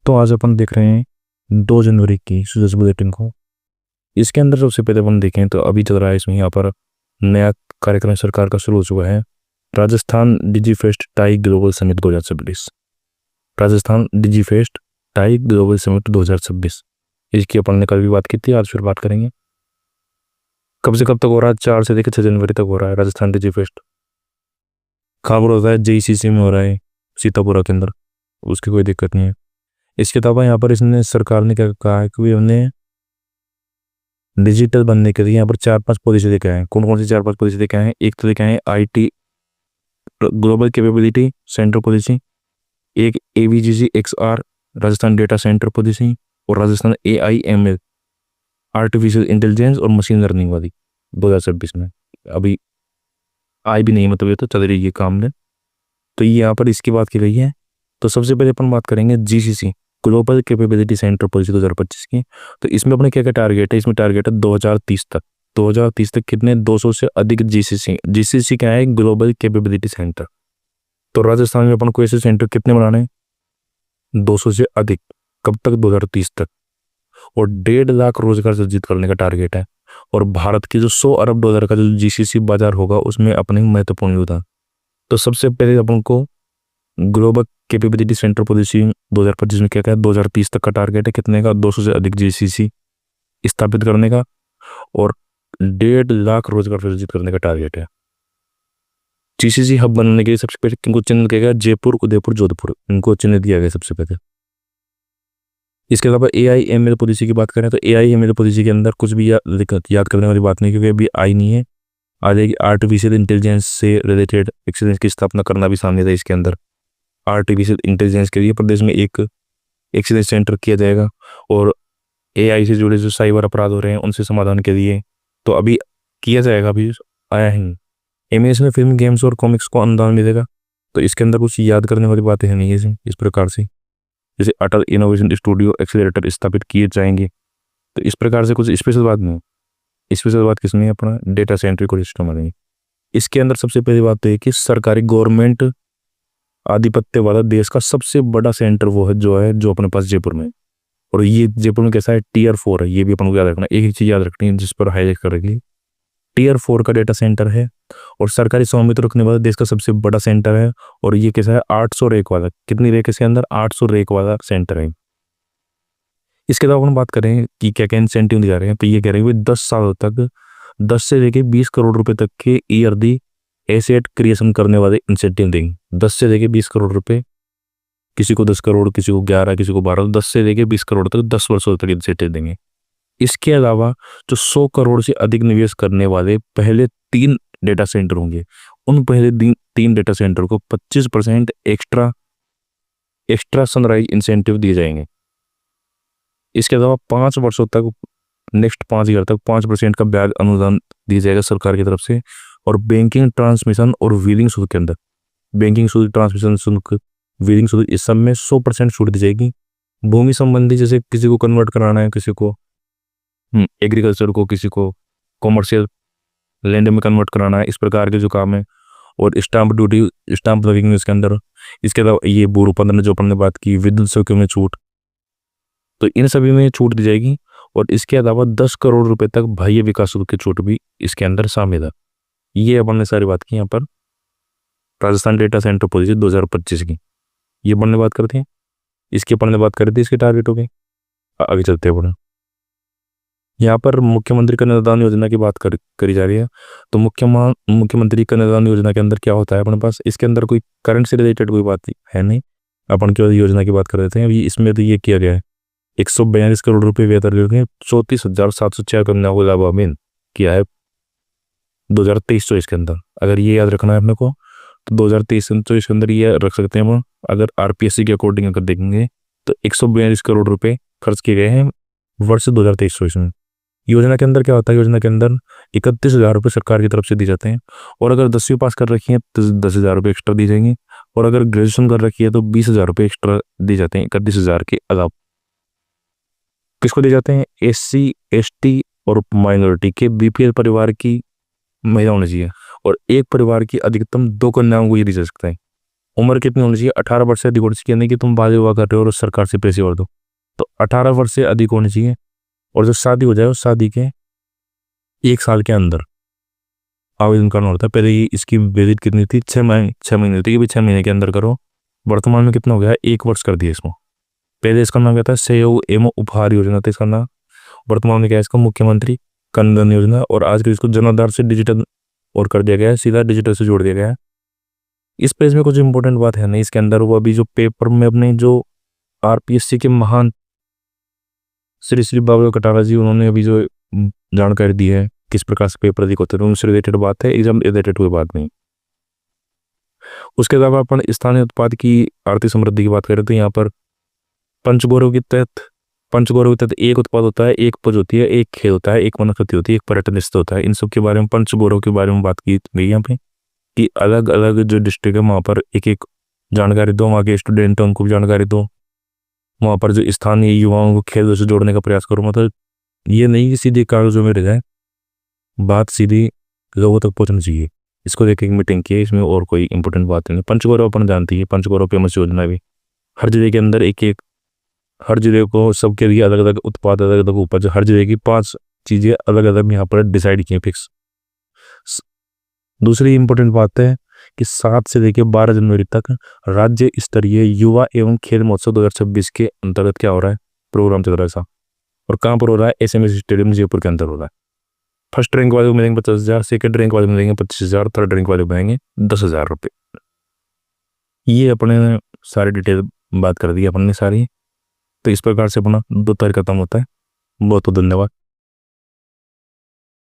तो आज अपन देख रहे हैं 2 जनवरी की सुजस बुलेटिन को। इसके अंदर सबसे पहले अपन देखें तो अभी चल रहा है इसमें यहाँ पर नया कार्यक्रम सरकार का शुरू हो चुका है। Rajasthan Digifest tie global summit 2026। Rajasthan Digifest tie global summit 2026, इसकी अपन ने कल भी बात की थी, आज फिर बात करेंगे। कब से कब तक हो रहा है? 4 से लेकर 6 जनवरी तक हो रहा है राजस्थान डिजीफेस्ट। कहाँ पर होता है? JCC में हो रहा है, सीतापुरा के अंदर। उसकी कोई दिक्कत नहीं है। इसके अलावा यहाँ पर इसने सरकार ने क्या कहा है कि हमने डिजिटल बनने के लिए यहाँ पर 4-5 पॉलिसी लेके आए हैं। कौन कौन सी 4-5 पॉलिसी लेके आए हैं? एक तो लेके आए हैं IT global capability centre policy, एक ABGC XR Rajasthan data centre policy, और राजस्थान AIML आर्टिफिशियल इंटेलिजेंस और मशीन लर्निंग वाली 2026 में। अभी आई भी नहीं, मतलब ये तो चल रही है काम में। तो ये यहाँ पर इसकी बात की गई है। तो सबसे पहले अपन बात करेंगे GCC global capability centre policy 2025 की। तो इसमें अपने क्या क्या टारगेट है? इसमें टारगेट है 2030 तक। 2030 तक कितने? 200 से अधिक GCC क्या है? Global capability centre. तो राजस्थान में अपन को ऐसे सेंटर कितने बनाने हैं? 200 से अधिक। कब तक? 2030 तक। और 1.5 लाख रोजगार सृजित करने का टारगेट है। और भारत की जो $100 अरब का जो GCC बाजार होगा उसमें अपनी महत्वपूर्ण योगदान। तो सबसे पहले अपन को ग्लोबल कैपेबिलिटी सेंटर पॉलिसी 2025 में क्या क्या है? 2030 तक का टारगेट है कितने का? 200 से अधिक GCC स्थापित करने का, और 1.5 लाख रोजगार सृजित करने का टारगेट है। GCC हब बनने के लिए सबसे पहले किनको चिन्ह किया गया? जयपुर, उदयपुर, जोधपुर, इनको चिन्ह दिया गया सबसे पहले। इसके अलावा AIML पॉलिसी की बात करें तो AIML पॉलिसी के अंदर कुछ भी याद करने वाली बात नहीं, क्योंकि अभी आई नहीं है। आ जाएगी। आर्टिफिशियल इंटेलिजेंस से रिलेटेड एक्सीलेंस की स्थापना करना भी सामने था इसके अंदर। आर्टिफिशियल इंटेलिजेंस के लिए प्रदेश में एक एक्सीलेंस सेंटर किया जाएगा, और AI से जुड़े जो साइबर अपराध हो रहे हैं उनसे समाधान के लिए तो अभी किया जाएगा, अभी आया ही। MS में फिल्म, गेम्स और कॉमिक्स को अनुदान मिलेगा। तो इसके अंदर कुछ याद करने वाली बातें हैं नहीं है इस प्रकार से। जैसे अटल इनोवेशन स्टूडियो एक्सीलरेटर स्थापित किए जाएंगे। तो इस प्रकार से कुछ स्पेशल बात नहीं। स्पेशल बात किसमें है? अपना डेटा सेंट्रिक सिस्टम वाले। इसके अंदर सबसे पहली बात तो है कि सरकारी गवर्नमेंट आधिपत्य वाला देश का सबसे बड़ा सेंटर वो है जो अपने पास जयपुर में। और ये जयपुर में कैसा है? Tier 4 है। ये भी अपन को याद रखना। एक ही चीज याद रखनी है जिस पर हाईलाइट करेगी। Tier 4 का डेटा सेंटर है, और सरकारी स्वामित्व रखने वाला देश का सबसे बड़ा सेंटर है। और ये कैसा है? 800 रैक वाला। कितनी रैक इसके अंदर? 800 रैक वाला सेंटर है। इसके अलावा हम बात करें कि क्या क्या इंसेंटिव दिया रहे हैं, तो ये कह रहे हैं 10 साल तक 10 से लेके 20 करोड़ रुपए तक के ईयरली एसेट क्रिएशन करने वाले इंसेंटिव देंगे। 10 से लेके 20 करोड़ रुपए, किसी को 10 करोड़, किसी को 11, किसी को 12, 10 से लेके 20 करोड़ तक 10 वर्षों तक इंसेंटिव देंगे। इसके अलावा जो 100 करोड़ से अधिक निवेश करने वाले पहले 3 डेटा सेंटर होंगे, उन पहले 3 डेटा सेंटर को 25% एक्स्ट्रा सनराइज इंसेंटिव दिए जाएंगे। इसके अलावा 5 वर्षों तक, नेक्स्ट 5 ईयर तक 5% का ब्याज अनुदान दिया जाएगा सरकार की तरफ से। और बैंकिंग, ट्रांसमिशन और व्हीलिंग शुल्क के अंदर, बैंकिंग शुल्क, ट्रांसमिशन शुल्क, व्हीलिंग शुल्क, इस सब में 100% छूट दी जाएगी। भूमि संबंधी, जैसे किसी को कन्वर्ट कराना है, किसी को एग्रीकल्चर को, किसी को कॉमर्शियल लैंड में कन्वर्ट कराना है, इस प्रकार के जो काम है। और स्टाम्प ड्यूटी, स्टाम्प लगेंगे इसके अंदर। इसके अलावा ये भू रूपांतरण जो अपन ने बात की, विद्युत शुल्क में छूट, तो इन सभी में छूट दी जाएगी। और इसके अलावा 10 करोड़ रुपए तक बाह्य विकास शुल्क की छूट भी इसके अंदर शामिल है। ये अपन ने सारी बात की यहाँ पर राजस्थान डेटा सेंटर पॉलिसी 2025 की। ये अपन ने बात करते हैं, इसकी अपन ने बात करी थी इसके टारगेटों की। आगे चलते हैं। यहाँ पर मुख्यमंत्री कन्यादान योजना की बात करी जा रही है। तो मुख्यमंत्री कन्यादान योजना के अंदर क्या होता है अपने पास? इसके अंदर कोई करंट से रिलेटेड कोई बात है नहीं, अपन केवल योजना की बात कर रहे थे। अभी इसमें तो ये किया गया है 142 करोड़ रुपए व्यय करके 34,704 कन्याओं को लाभान्वित किया है 2023-24 के अंदर। अगर ये याद रखना है अपने को तो 2023-24 के अंदर ये रख सकते हैं हम। अगर RPSC के अकॉर्डिंग अगर देखेंगे तो 142 करोड़ रुपए खर्च किए गए हैं वर्ष 2023-24 में। योजना के अंदर क्या होता है? योजना के अंदर 31,000 रुपये सरकार की तरफ से दिए जाते हैं। और अगर 10वीं पास कर रखी है तो 10,000 रुपये एक्स्ट्रा दी जाएंगे। और अगर ग्रेजुएशन कर रखी है तो 20,000 रुपये एक्स्ट्रा दिए जाते हैं 31,000 के अलावा। किसको दिए जाते हैं? SC, ST और माइनॉरिटी के BPL परिवार की महिला होनी चाहिए। और एक परिवार की अधिकतम 2 कन्याओं को ये दिया जा सकता है। उम्र कितनी होनी चाहिए? 18 वर्ष से अधिक होनी चाहिए, यानी कि तुम बाल विवाह कर रहे हो और सरकार से पैसे और दो, तो 18 वर्ष से अधिक होनी चाहिए। और जब शादी हो जाए उस शादी के 1 साल के अंदर आवेदन करना होता है। पहले इसकी वैलिड कितनी थी? 6 महीने थी, कि भाई 6 महीने के अंदर करो। वर्तमान में कितना हो गया है? 1 वर्ष कर दिया इसको। पहले इसका नाम क्या था? सहयोग एवं उपहार योजना था इसका नाम। वर्तमान में क्या है इसका? मुख्यमंत्री कन्या योजना। और आज के इसको जन आधार से डिजिटल और कर दिया गया है, सीधा डिजिटल से जोड़ दिया गया है। इस पेज में कुछ इंपॉर्टेंट बात है नहीं इसके अंदर। वो अभी जो पेपर में अपने जो आरपीएससी के महान श्री श्री बाबू कटारा जी, उन्होंने अभी जो जानकारी दी है किस प्रकार से पेपर लीक होते हैं, उनसे रिलेटेड बात है, एग्जाम रिलेटेड कोई बात नहीं। उसके अलावा अपन स्थानीय उत्पाद की आर्थिक समृद्धि की बात करें तो यहाँ पर पंचगौरव के तहत एक उत्पाद होता है, एक उपज होती है, एक खेल होता है, एक वनस्पति होती है, एक पर्यटन स्थल होता है। इन सब के बारे में, पंचगौरव के बारे में बात की गई यहाँ पे, कि अलग अलग जो डिस्ट्रिक्ट है वहाँ पर एक एक जानकारी दो, वहाँ के स्टूडेंट उनको भी जानकारी दो, वहाँ पर जो स्थानीय युवाओं को खेल से जोड़ने का प्रयास करो। मतलब ये नहीं कि सीधे कागजों में रह जाए, बात सीधी लोगों तक पहुँचनी चाहिए। इसको देख एक मीटिंग की है, इसमें और कोई इंपॉर्टेंट बात नहीं। पंचगौरव अपन जानती है, पंचगौरव फेमस योजना भी हर जिले के अंदर हर जिले को सबके लिए अलग अलग उत्पाद, अलग अलग उपज, हर जिले की 5 चीज़ें अलग अलग यहाँ पर डिसाइड की हैं फिक्स। दूसरी इंपॉर्टेंट बात है कि 7 से लेकर 12 जनवरी तक राज्य स्तरीय युवा एवं खेल महोत्सव 2026 के अंतर्गत क्या हो रहा है? प्रोग्राम चल रहा है सा। और कहाँ पर हो रहा है? एसएमएस स्टेडियम जयपुर के अंदर हो रहा है। फर्स्ट रैंक वाले को मिलेंगे 50,000, सेकंड रैंक वाले को मिलेंगे 25,000, थर्ड रैंक वाले को मिलेंगे 10,000 रुपये। ये अपने सारी डिटेल बात कर दी अपन ने सारी। तो इस प्रकार से अपना 2 तारीख खत्म होता है। बहुत बहुत धन्यवाद।